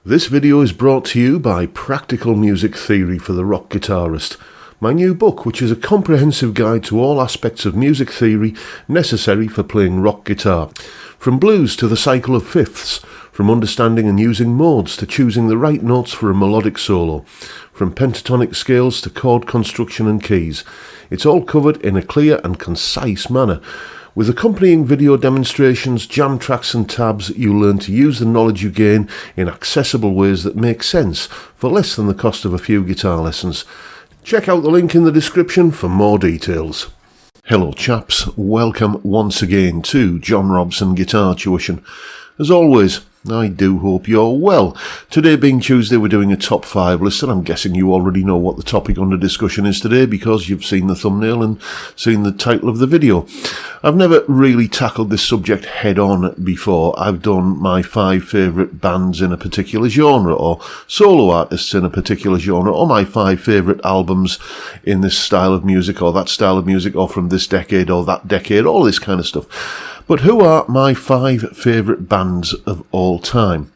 This video is brought to you by Practical Music Theory for the Rock Guitarist, my new book, which is a comprehensive guide to all aspects of music theory necessary for playing rock guitar. From blues to the cycle of fifths, from understanding and using modes to choosing the right notes for a melodic solo, from pentatonic scales to chord construction and keys. It's all covered in a clear and concise manner. With accompanying video demonstrations, jam tracks and tabs, you'll learn to use the knowledge you gain in accessible ways that make sense for less than the cost of a few guitar lessons. Check out the link in the description for more details. Hello chaps, welcome once again to John Robson Guitar Tuition. As always, I do hope you're well. Today being Tuesday, we're doing a top 5 list, and I'm guessing you already know what the topic under discussion is today because you've seen the thumbnail and seen the title of the video. I've never really tackled this subject head on before. I've done my 5 favourite bands in a particular genre, or solo artists in a particular genre, or my 5 favourite albums in this style of music or that style of music, or from this decade or that decade, all this kind of stuff. But who are my 5 favourite bands of all time?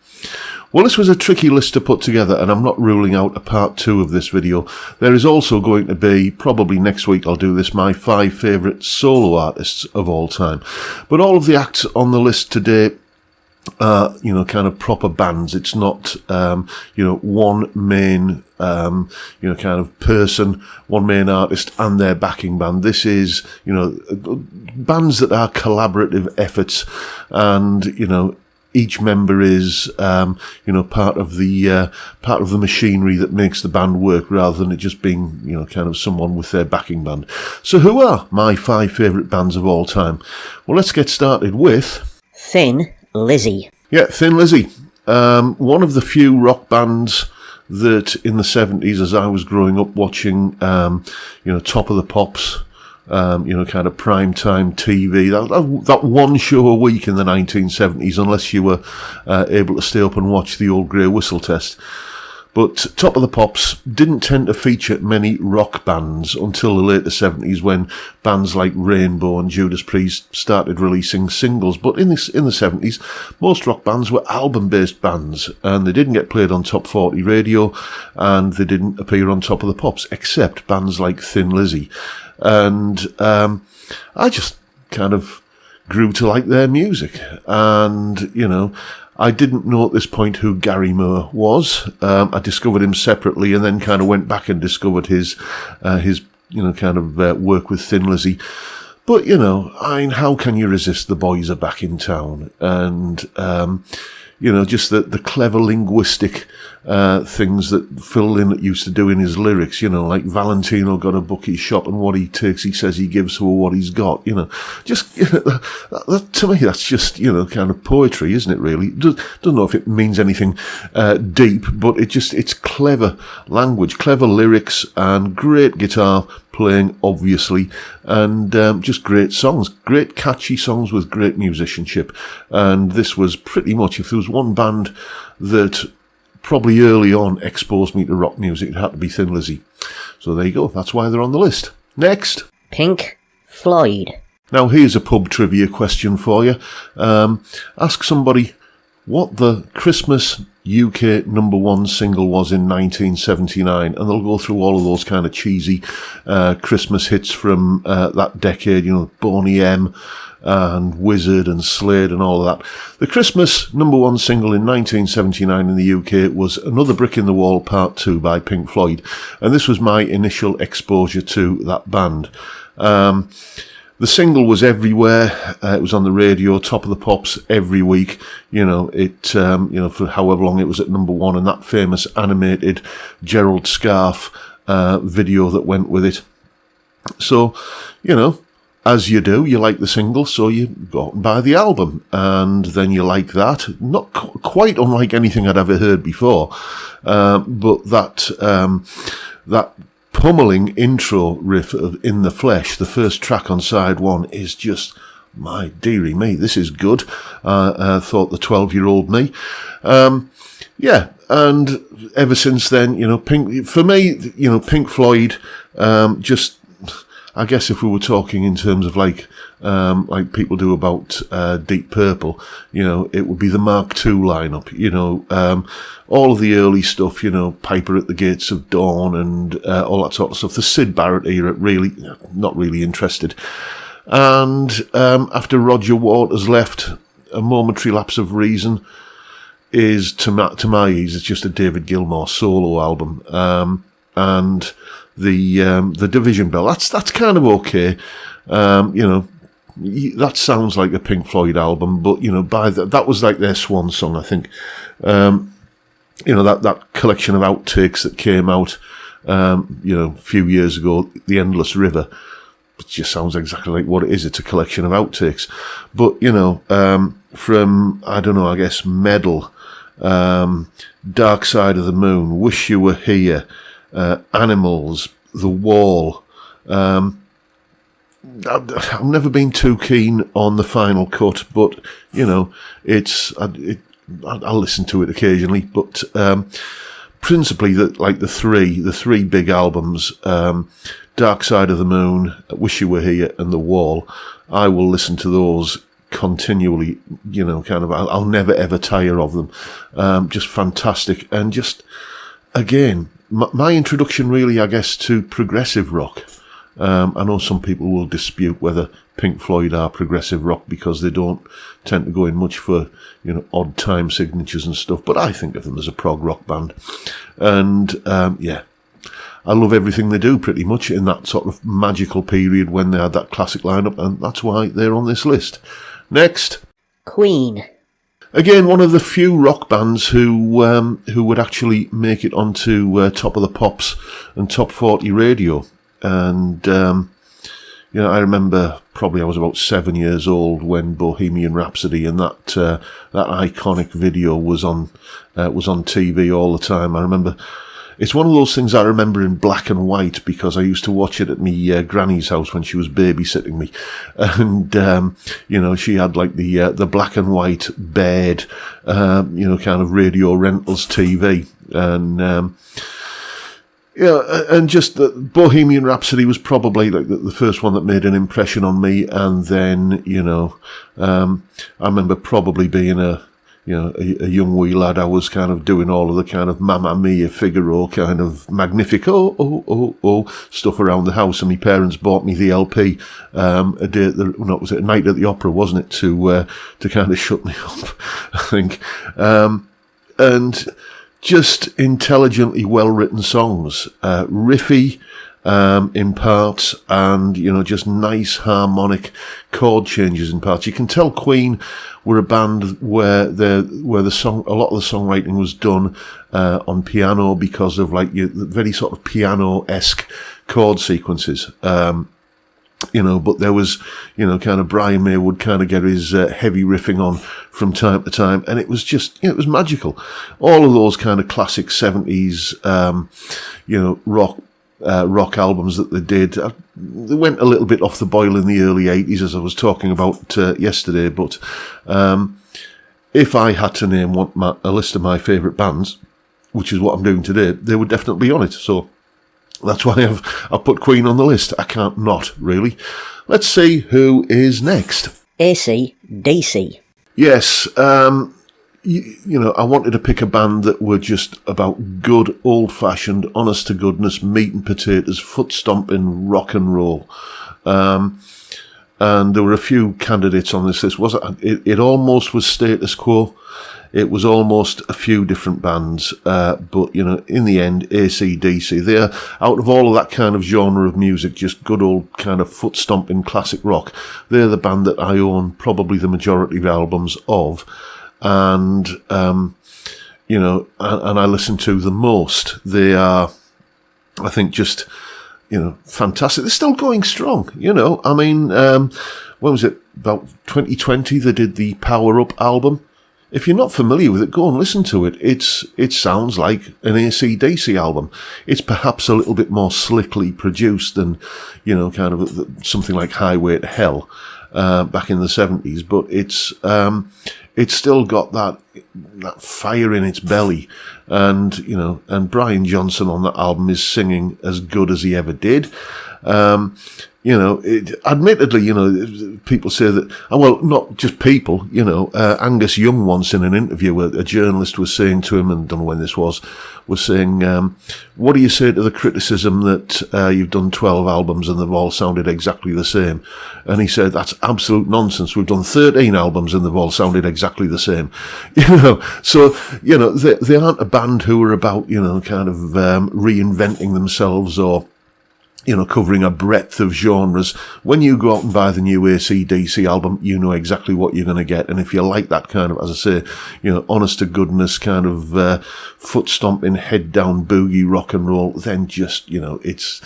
Well, this was a tricky list to put together, and I'm not ruling out a part 2 of this video. There is also going to be, probably next week I'll do this, my 5 favourite solo artists of all time. But all of the acts on the list today are, kind of proper bands. It's not, one main, kind of person, one main artist and their backing band. This is, bands that are collaborative efforts, and, each member is, part of the machinery that makes the band work, rather than it just being, kind of someone with their backing band. So who are my 5 favourite bands of all time? Well, let's get started with Thin Lizzy. Yeah, Thin Lizzy. One of the few rock bands that in the 70s, as I was growing up watching, Top of the Pops, kind of primetime TV, that one show a week in the 1970s, unless you were able to stay up and watch the old grey whistle test. But Top of the Pops didn't tend to feature many rock bands until the later 70s, when bands like Rainbow and Judas Priest started releasing singles. But in the 70s, most rock bands were album-based bands, and they didn't get played on Top 40 radio, and they didn't appear on Top of the Pops, except bands like Thin Lizzy. And I just kind of grew to like their music. And, I didn't know at this point who Gary Moore was. I discovered him separately, and then kind of went back and discovered his work with Thin Lizzy. But, how can you resist The Boys Are Back in Town? And, just the clever linguistic things that Phil Lynott used to do in his lyrics, like Valentino got a bookie shop, and what he takes he says he gives for what he's got, that, to me that's just, kind of poetry, isn't it really? Don't know if it means anything deep, but it's clever language, clever lyrics, and great guitar playing, obviously, and just great songs, great catchy songs with great musicianship. And this was pretty much, if there was one band that probably early on exposed me to rock music, it had to be Thin Lizzy. So there you go, that's why they're on the list. Next, Pink Floyd. Now here's a pub trivia question for you. Ask somebody what the Christmas UK #1 single was in 1979, and they'll go through all of those kind of cheesy Christmas hits from that decade, Boney M and Wizard and Slade and all of that. The Christmas #1 single in 1979 in the UK was Another Brick in the Wall Part 2 by Pink Floyd, and this was my initial exposure to that band. The single was everywhere. It was on the radio, Top of the Pops every week. For however long it was at #1, and that famous animated Gerald Scarfe video that went with it. So, as you do, you like the single, so you go out and buy the album, and then you like that. Not quite unlike anything I'd ever heard before, but that pummeling intro riff of In the Flesh, the first track on side 1, is just, my dearie me, this is good, thought the 12-year-old me. And ever since then, Pink Floyd, I guess if we were talking in terms of like people do about Deep Purple, it would be the Mark II lineup, all of the early stuff, Piper at the Gates of Dawn and all that sort of stuff. The Syd Barrett era, really, not really interested. And after Roger Waters left, a momentary lapse of reason is, to my ears, it's just a David Gilmour solo album. And the Division Bell, that's kind of okay. That sounds like a Pink Floyd album, but that was like their swan song, I think. That collection of outtakes that came out, a few years ago, The Endless River. It just sounds exactly like what it is. It's a collection of outtakes. But, from, I don't know, I guess, Medal, Dark Side of the Moon, Wish You Were Here, Animals, The Wall. I've never been too keen on the final cut, but, I'll listen to it occasionally. But principally, the three big albums, Dark Side of the Moon, Wish You Were Here, and The Wall, I will listen to those continually, I'll never ever tire of them. Just fantastic. And just, again, my introduction really, I guess, to progressive rock. I know some people will dispute whether Pink Floyd are progressive rock because they don't tend to go in much for, odd time signatures and stuff, but I think of them as a prog rock band. And, I love everything they do pretty much in that sort of magical period when they had that classic lineup, and that's why they're on this list. Next. Queen. Again, one of the few rock bands who would actually make it onto Top of the Pops and Top 40 radio. And, I remember probably I was about 7 years old when Bohemian Rhapsody and that iconic video was on TV all the time. I remember, it's one of those things I remember in black and white because I used to watch it at my granny's house when she was babysitting me. And, she had like the black and white bed, kind of radio rentals TV. And, and just Bohemian Rhapsody was probably like the first one that made an impression on me. And then, I remember probably being a young wee lad. I was kind of doing all of the kind of Mamma Mia, Figaro kind of Magnifico, stuff around the house. And my parents bought me the LP, a day at a night at the opera, wasn't it? To kind of shut me up, I think. And just intelligently well-written songs, riffy in parts, and just nice harmonic chord changes in parts. You can tell Queen were a band where a lot of the songwriting was done on piano because of like the very sort of piano-esque chord sequences. But there was, kind of Brian May would kind of get his heavy riffing on from time to time, and it was just, it was magical. All of those kind of classic 70s, rock albums that they did, they went a little bit off the boil in the early 80s, as I was talking about yesterday, but if I had to name a list of my favourite bands, which is what I'm doing today, they would definitely be on it, so that's why I've put Queen on the list. I can't not, really. Let's see who is next. AC/DC. Yes, I wanted to pick a band that were just about good, old-fashioned, honest-to-goodness, meat and potatoes, foot-stomping rock and roll. And there were a few candidates on this list. It almost was Status Quo. It was almost a few different bands, but, in the end, AC/DC, they're, out of all of that kind of genre of music, just good old kind of foot-stomping classic rock, they're the band that I own probably the majority of albums of, and, and I listen to the most. They are, I think, just, fantastic. They're still going strong, I mean, when was it? About 2020, they did the Power Up album. If you're not familiar with it, go and listen to it. It sounds like an AC/DC album. It's perhaps a little bit more slickly produced than, kind of something like Highway to Hell, back in the 70s, but it's still got that that fire in its belly, and and Brian Johnson on that album is singing as good as he ever did. Admittedly, people say that, well, not just people, Angus Young once in an interview, a journalist was saying to him, and I don't know when this was saying, what do you say to the criticism that you've done 12 albums and they've all sounded exactly the same? And he said, that's absolute nonsense. We've done 13 albums and they've all sounded exactly the same. So, they aren't a band who are about, kind of reinventing themselves or covering a breadth of genres. When you go out and buy the new AC/DC album, you know exactly what you're going to get. And if you like that kind of, as I say, honest to goodness kind of foot stomping, head down boogie rock and roll, then just, it's,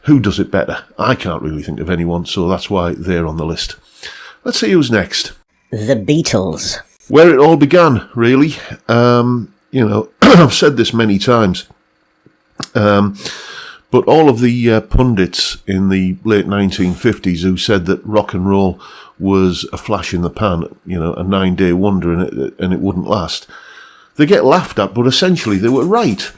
who does it better? I can't really think of anyone, so that's why they're on the list. Let's see who's next. The Beatles. Where it all began, really. I've said this many times. But all of the pundits in the late 1950s who said that rock and roll was a flash in the pan, a 9-day wonder and it wouldn't last, they get laughed at, but essentially they were right.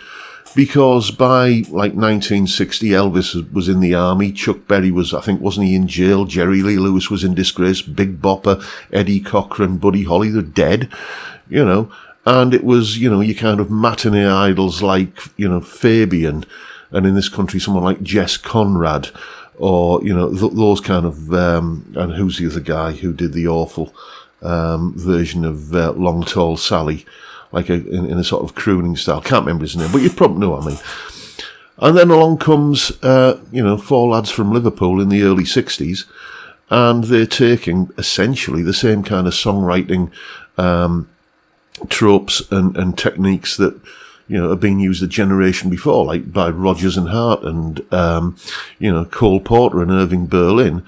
Because by, 1960, Elvis was in the army, Chuck Berry was, I think, wasn't he in jail, Jerry Lee Lewis was in disgrace, Big Bopper, Eddie Cochran, Buddy Holly, they're dead, and it was, your kind of matinee idols like, Fabian, and in this country, someone like Jess Conrad, or, those kind of, and who's the other guy who did the awful version of Long Tall Sally, in a sort of crooning style. Can't remember his name, but you probably know what I mean. And then along comes, 4 lads from Liverpool in the early 60s, and they're taking essentially the same kind of songwriting tropes and techniques that, have been used a generation before, like by Rodgers and Hart and, Cole Porter and Irving Berlin.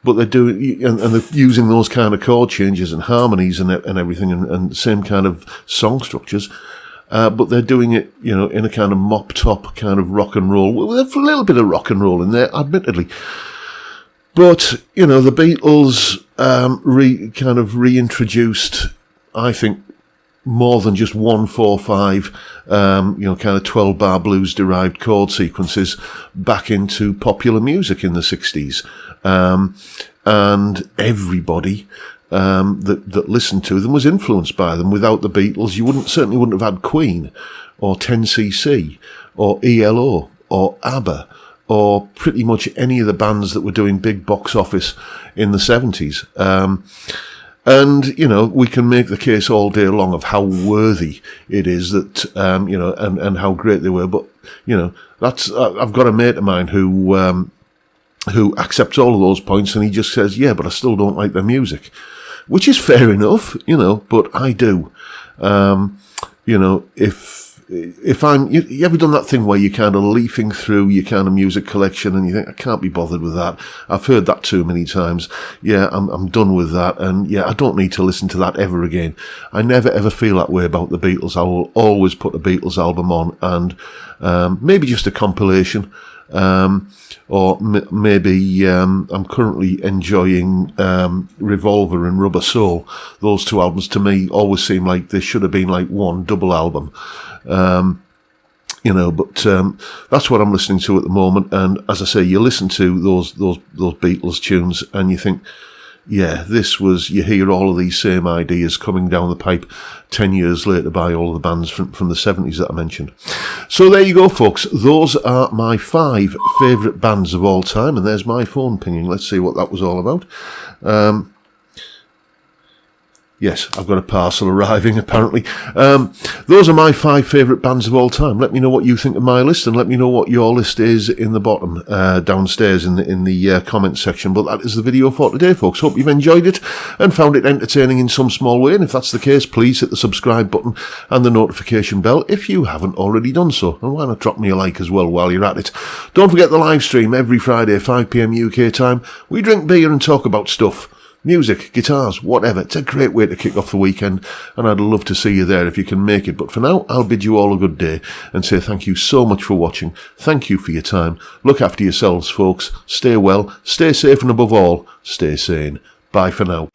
But they're doing, and they're using those kind of chord changes and harmonies and everything and same kind of song structures. But they're doing it, in a kind of mop top kind of rock and roll, with a little bit of rock and roll in there, admittedly. But, the Beatles, kind of reintroduced, I think, more than just 1-4-5, kind of 12-bar blues-derived chord sequences back into popular music in the 60s. And everybody that listened to them was influenced by them. Without the Beatles, you certainly wouldn't have had Queen, or 10cc, or ELO, or ABBA, or pretty much any of the bands that were doing big box office in the 70s. And, we can make the case all day long of how worthy it is that, and how great they were. But, that's, I've got a mate of mine who accepts all of those points and he just says, yeah, but I still don't like their music, which is fair enough, but I do. If I'm, you ever done that thing where you're kind of leafing through your kind of music collection and you think, I can't be bothered with that. I've heard that too many times. Yeah, I'm done with that. And yeah, I don't need to listen to that ever again. I never ever feel that way about the Beatles. I will always put a Beatles album on and, maybe just a compilation. Or maybe I'm currently enjoying Revolver and Rubber Soul. Those 2 albums to me always seem like they should have been like one double album. But that's what I'm listening to at the moment. And as I say, you listen to those Beatles tunes and you think, yeah, you hear all of these same ideas coming down the pipe 10 years later by all of the bands from the 70s that I mentioned. So there you go, folks. Those are my 5 favourite bands of all time. And there's my phone pinging. Let's see what that was all about. Yes, I've got a parcel arriving, apparently. Those are my 5 favourite bands of all time. Let me know what you think of my list, and let me know what your list is in the bottom, downstairs in the comments section. But that is the video for today, folks. Hope you've enjoyed it and found it entertaining in some small way. And if that's the case, please hit the subscribe button and the notification bell if you haven't already done so. And why not drop me a like as well while you're at it. Don't forget the live stream every Friday, 5 p.m. UK time. We drink beer and talk about stuff. Music, guitars, whatever. It's a great way to kick off the weekend, and I'd love to see you there if you can make it. But for now, I'll bid you all a good day and say thank you so much for watching. Thank you for your time. Look after yourselves, folks. Stay well, stay safe, and above all, stay sane. Bye for now.